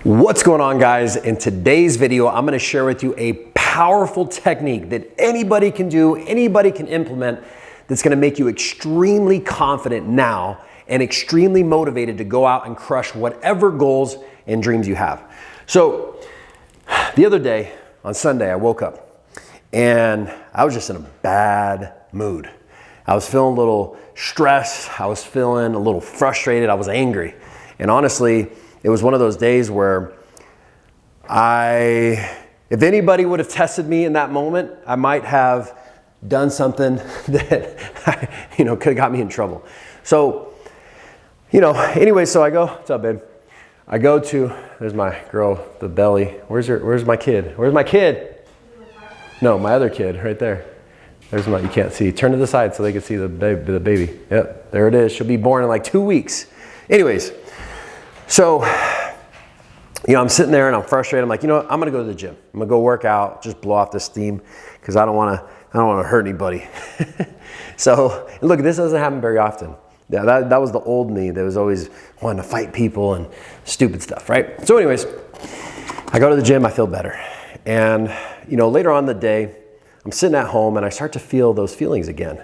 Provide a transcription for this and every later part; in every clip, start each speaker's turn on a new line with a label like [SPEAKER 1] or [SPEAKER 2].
[SPEAKER 1] What's going on, guys? In today's video, I'm going to share with you a powerful technique that anybody can do, anybody can implement, that's going to make you extremely confident now and extremely motivated to go out and crush whatever goals and dreams you have. So the other day on Sunday, I woke up and I was just in a bad mood. I was feeling a little stressed. I was feeling a little frustrated. I was angry. And honestly, it was one of those days where if anybody would have tested me in that moment, I might have done something that, could have got me in trouble. So, anyway, so I go, what's up, babe? I go to, there's my girl, the belly. Where's my kid? Where's my kid? No, my other kid right there. There's my, you can't see. Turn to the side so they can see the baby. Yep, there it is. She'll be born in like 2 weeks. Anyways, so, I'm sitting there and I'm frustrated. I'm like, I'm going to go to the gym. I'm going to go work out, just blow off this steam because I don't want to hurt anybody. So, look, this doesn't happen very often. Yeah, that was the old me that was always wanting to fight people and stupid stuff, right? So anyways, I go to the gym, I feel better. And, later on in the day, I'm sitting at home and I start to feel those feelings again.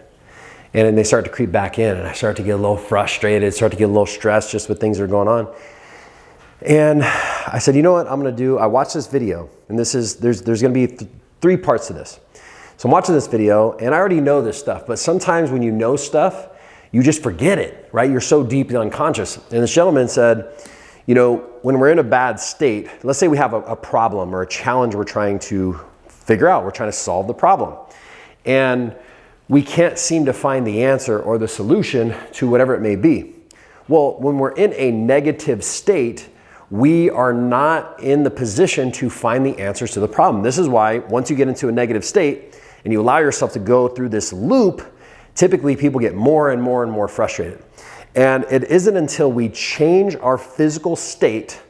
[SPEAKER 1] And then they start to creep back in and I start to get a little frustrated, start to get a little stressed just with things that are going on. And I said, you know what I'm going to do? I watched this video and there's going to be three parts to this. So I'm watching this video and I already know this stuff, but sometimes when you know stuff, you just forget it, right? You're so deeply unconscious. And this gentleman said, when we're in a bad state, let's say we have a problem or a challenge we're trying to figure out, we're trying to solve the problem. And we can't seem to find the answer or the solution to whatever it may be. Well, when we're in a negative state, we are not in the position to find the answers to the problem. This is why once you get into a negative state and you allow yourself to go through this loop, typically people get more and more and more frustrated. And it isn't until we change our physical state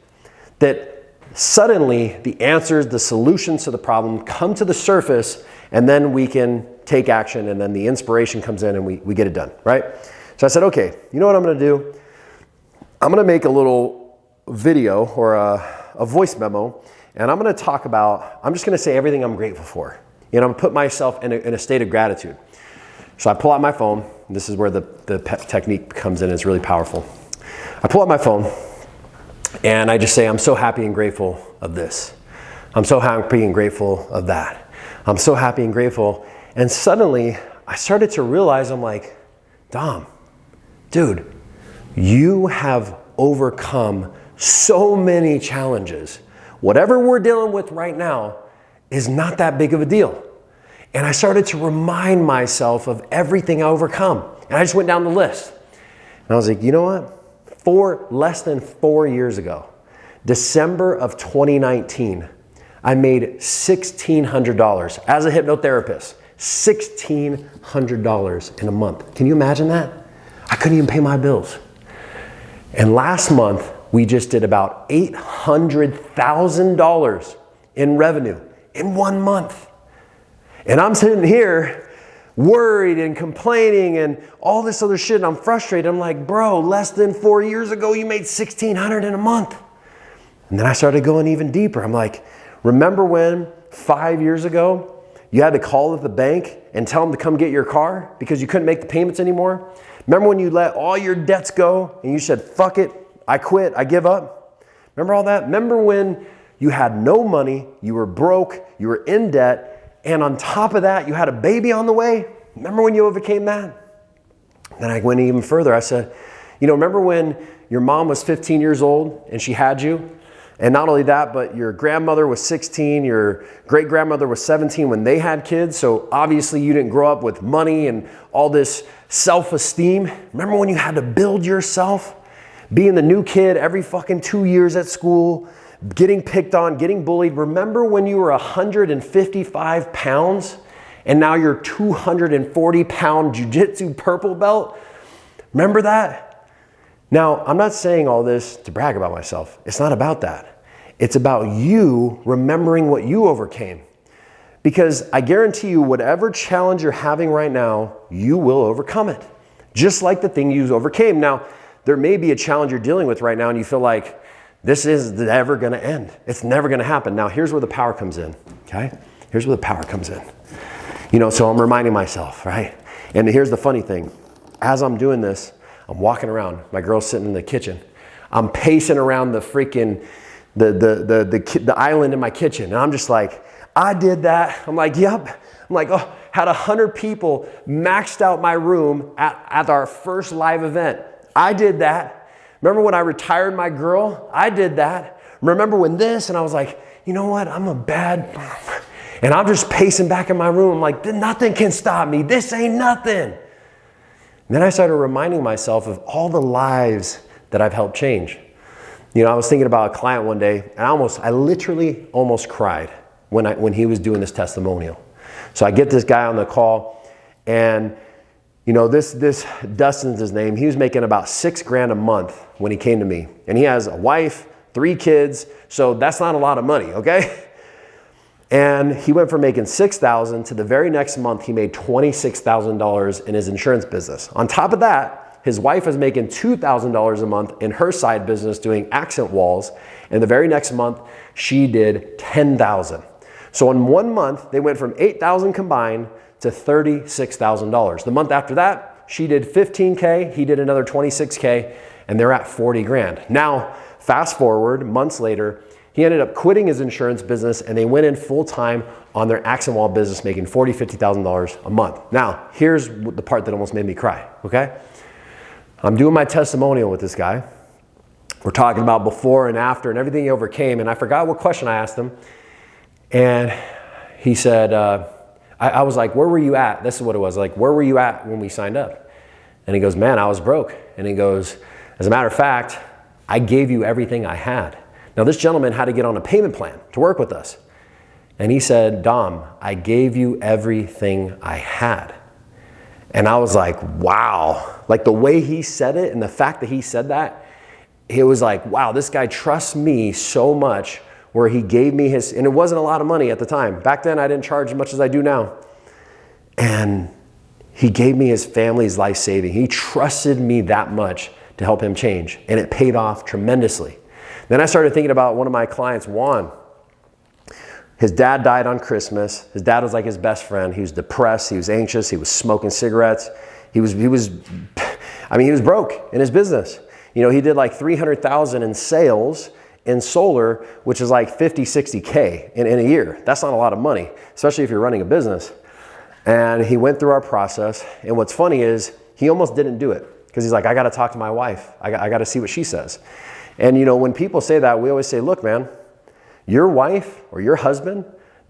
[SPEAKER 1] that suddenly the answers, the solutions to the problem come to the surface, and then we can take action, and then the inspiration comes in and we get it done, right? So I said, okay, you know what I'm gonna do? I'm gonna make a little video or a voice memo, and I'm gonna talk about, I'm just gonna say everything I'm grateful for. I'm gonna put myself in a state of gratitude. So I pull out my phone. This is where the technique comes in. It's really powerful. I pull out my phone and I just say, I'm so happy and grateful of this. I'm so happy and grateful of that. I'm so happy and grateful. And suddenly I started to realize, I'm like, Dom, dude, you have overcome so many challenges. Whatever we're dealing with right now is not that big of a deal. And I started to remind myself of everything I overcome. And I just went down the list. And I was like, you know what? Less than 4 years ago, December of 2019, I made $1,600 as a hypnotherapist. $1,600 in a month. Can you imagine that? I couldn't even pay my bills. And last month, we just did about $800,000 in revenue in 1 month. And I'm sitting here worried and complaining and all this other shit, and I'm frustrated. I'm like, bro, less than 4 years ago, you made $1,600 in a month. And then I started going even deeper. I'm like, remember when 5 years ago, you had to call the bank and tell them to come get your car because you couldn't make the payments anymore? Remember when you let all your debts go and you said, fuck it, I quit, I give up? Remember all that? Remember when you had no money, you were broke, you were in debt, and on top of that, you had a baby on the way? Remember when you overcame that? Then I went even further. I said, remember when your mom was 15 years old and she had you? And not only that, but your grandmother was 16, your great-grandmother was 17 when they had kids. So obviously you didn't grow up with money and all this self-esteem. Remember when you had to build yourself? Being the new kid every fucking 2 years at school, getting picked on, getting bullied. Remember when you were 155 pounds and now you're 240-pound jiu-jitsu purple belt? Remember that? Now, I'm not saying all this to brag about myself. It's not about that. It's about you remembering what you overcame. Because I guarantee you, whatever challenge you're having right now, you will overcome it. Just like the thing you overcame. Now, there may be a challenge you're dealing with right now and you feel like, This is never going to end. It's never going to happen. Now, here's where the power comes in, okay? Here's where the power comes in. You know, so I'm reminding myself, right? And here's the funny thing. As I'm doing this, I'm walking around. My girl's sitting in the kitchen. I'm pacing around the freaking, the island in my kitchen. And I'm just like, I did that. I'm like, yep. I'm like, oh, had 100 people maxed out my room at our first live event. I did that. Remember when I retired my girl? I did that. Remember when this? And I was like, you know what? I'm a bad... And I'm just pacing back in my room. I'm like, nothing can stop me. This ain't nothing. And then I started reminding myself of all the lives that I've helped change. You know, I was thinking about a client one day, and I literally almost cried when he was doing this testimonial. So I get this guy on the call, and you know, this Dustin's his name. He was making about $6,000 a month when he came to me. And he has a wife, 3 kids. So that's not a lot of money, okay? And he went from making $6,000 to the very next month, he made $26,000 in his insurance business. On top of that, his wife was making $2,000 a month in her side business doing accent walls. And the very next month, she did $10,000. So in 1 month, they went from $8,000 combined to $36,000. The month after that, she did $15K, he did another $26K, and they're at $40,000. Now, fast forward, months later, he ended up quitting his insurance business and they went in full time on their accent wall business, making $40,000, $50,000 a month. Now, here's the part that almost made me cry, okay? I'm doing my testimonial with this guy. We're talking about before and after and everything he overcame, and I forgot what question I asked him. And he said, I was like, where were you at? This is what it was. Like, where were you at when we signed up? And he goes, man, I was broke. And he goes, as a matter of fact, I gave you everything I had. Now, this gentleman had to get on a payment plan to work with us. And he said, Dom, I gave you everything I had. And I was like, wow. Like the way he said it and the fact that he said that, it was like, wow, this guy trusts me so much where he gave me his, and it wasn't a lot of money at the time. Back then, I didn't charge as much as I do now. And he gave me his family's life saving. He trusted me that much to help him change. And it paid off tremendously. Then I started thinking about one of my clients, Juan. His dad died on Christmas. His dad was like his best friend. He was depressed. He was anxious. He was smoking cigarettes. He was broke in his business. You know, he did like $300,000 in sales in solar, which is like 50, 60K in a year. That's not a lot of money, especially if you're running a business. And he went through our process. And what's funny is he almost didn't do it because he's like, I got to talk to my wife. I got to see what she says. And you know, when people say that, we always say, look, man, your wife or your husband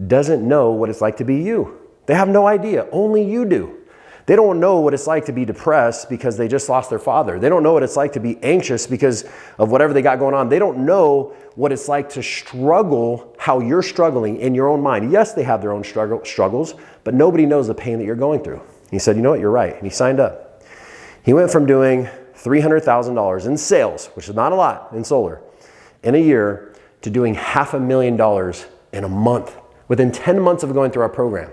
[SPEAKER 1] doesn't know what it's like to be you. They have no idea. Only you do. They don't know what it's like to be depressed because they just lost their father. They don't know what it's like to be anxious because of whatever they got going on. They don't know what it's like to struggle how you're struggling in your own mind. Yes, they have their own struggles, but nobody knows the pain that you're going through. He said, you know what, you're right. And he signed up. He went from doing $300,000 in sales, which is not a lot in solar, in a year, to doing $500,000 in a month, within 10 months of going through our program.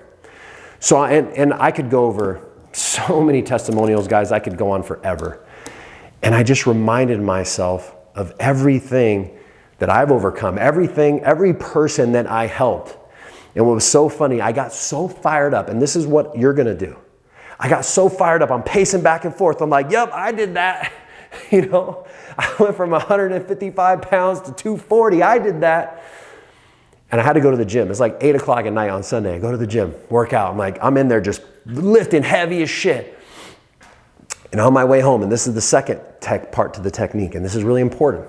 [SPEAKER 1] So, and I could go over so many testimonials, guys, I could go on forever. And I just reminded myself of everything that I've overcome, every person that I helped. And what was so funny, I got so fired up, and this is what you're gonna do. I got so fired up, I'm pacing back and forth. I'm like, yep, I did that. You know, I went from 155 pounds to 240, I did that. And I had to go to the gym. It's like 8 o'clock at night on Sunday. I go to the gym, work out. I'm in there just lifting heavy as shit. And on my way home, and this is the second part to the technique, and this is really important.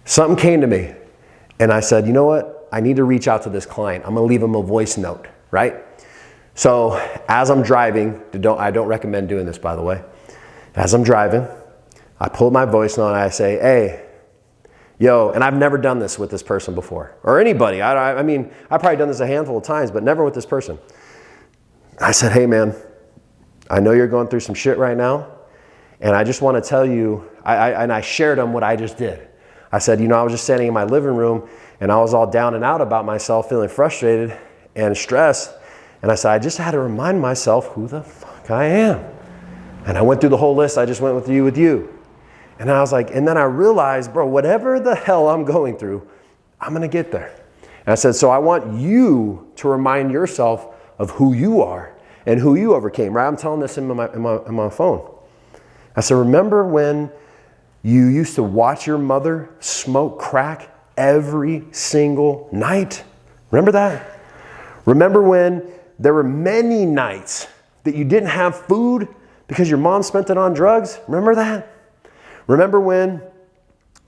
[SPEAKER 1] Something came to me, and I said, you know what? I need to reach out to this client. I'm gonna leave him a voice note, right? So as I'm driving, I don't recommend doing this, by the way. As I'm driving, I pull my voice note and I say, hey, yo, and I've never done this with this person before, or anybody. I mean, I've probably done this a handful of times, but never with this person. I said, hey man, I know you're going through some shit right now, and I just want to tell you, and I shared them what I just did. I said, you know, I was just standing in my living room, and I was all down and out about myself, feeling frustrated and stressed, and I said, I just had to remind myself who the fuck I am. And I went through the whole list. I just went with you. And I was like, and then I realized, bro, whatever the hell I'm going through, I'm gonna get there. And I said, so I want you to remind yourself of who you are and who you overcame, right? I'm telling this in my phone. I said, remember when you used to watch your mother smoke crack every single night? Remember that? Remember when there were many nights that you didn't have food because your mom spent it on drugs? Remember that? Remember when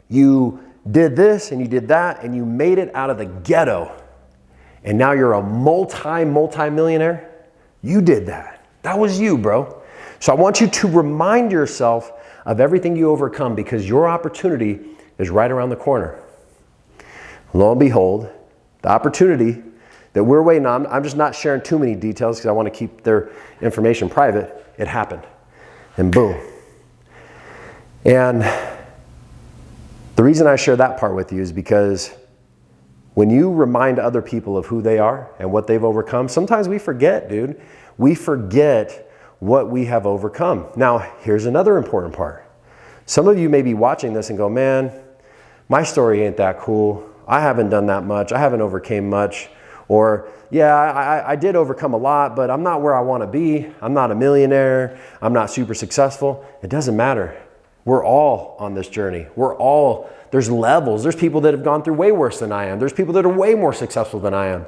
[SPEAKER 1] you did this and you did that and you made it out of the ghetto and now you're a multi-millionaire? You did that. That was you, bro. So I want you to remind yourself of everything you overcome because your opportunity is right around the corner. Lo and behold, the opportunity that we're waiting on, I'm just not sharing too many details because I want to keep their information private. It happened. And boom. And the reason I share that part with you is because when you remind other people of who they are and what they've overcome, sometimes we forget, dude. We forget what we have overcome. Now, here's another important part. Some of you may be watching this and go, man, my story ain't that cool. I haven't done that much. I haven't overcame much. Or, yeah, I did overcome a lot, but I'm not where I want to be. I'm not a millionaire. I'm not super successful. It doesn't matter. We're all on this journey. There's levels. There's people that have gone through way worse than I am. There's people that are way more successful than I am.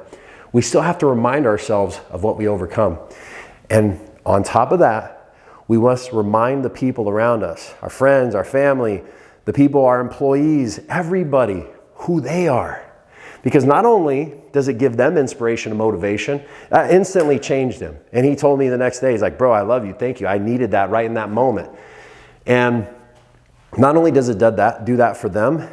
[SPEAKER 1] We still have to remind ourselves of what we overcome. And on top of that, we must remind the people around us, our friends, our family, the people, our employees, everybody, who they are. Because not only does it give them inspiration and motivation, that instantly changed him. And he told me the next day, he's like, bro, I love you. Thank you. I needed that right in that moment. And not only does it do that for them,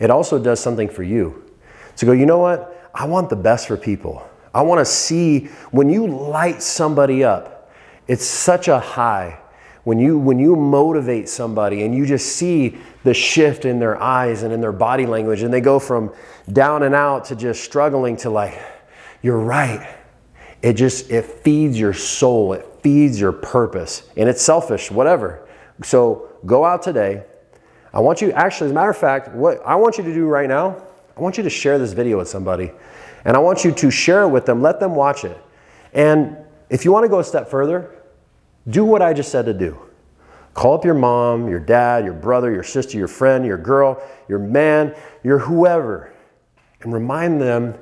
[SPEAKER 1] it also does something for you. So go, you know what? I want the best for people. I want to see when you light somebody up, it's such a high. When you motivate somebody and you just see the shift in their eyes and in their body language and they go from down and out to just struggling to like, you're right. It feeds your soul. It feeds your purpose. And it's selfish, whatever. So go out today. I want you, actually, as a matter of fact, what I want you to do right now, I want you to share this video with somebody. And I want you to share it with them. Let them watch it. And if you want to go a step further, do what I just said to do. Call up your mom, your dad, your brother, your sister, your friend, your girl, your man, your whoever, and remind them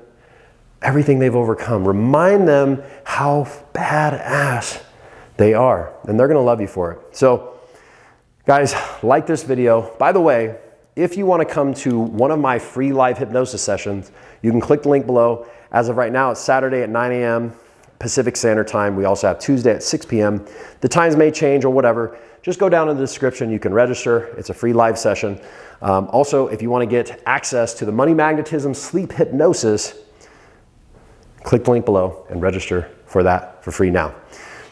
[SPEAKER 1] everything they've overcome. Remind them how badass they are, and they're going to love you for it. So, guys, like this video. By the way, if you want to come to one of my free live hypnosis sessions, you can click the link below. As of right now, it's Saturday at 9 a.m. Pacific Standard Time. We also have Tuesday at 6 p.m. The times may change or whatever. Just go down in the description. You can register. It's a free live session. Also, if you want to get access to the Money Magnetism Sleep Hypnosis, click the link below and register for that for free now.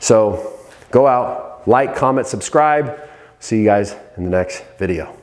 [SPEAKER 1] So go out, like, comment, subscribe. See you guys in the next video.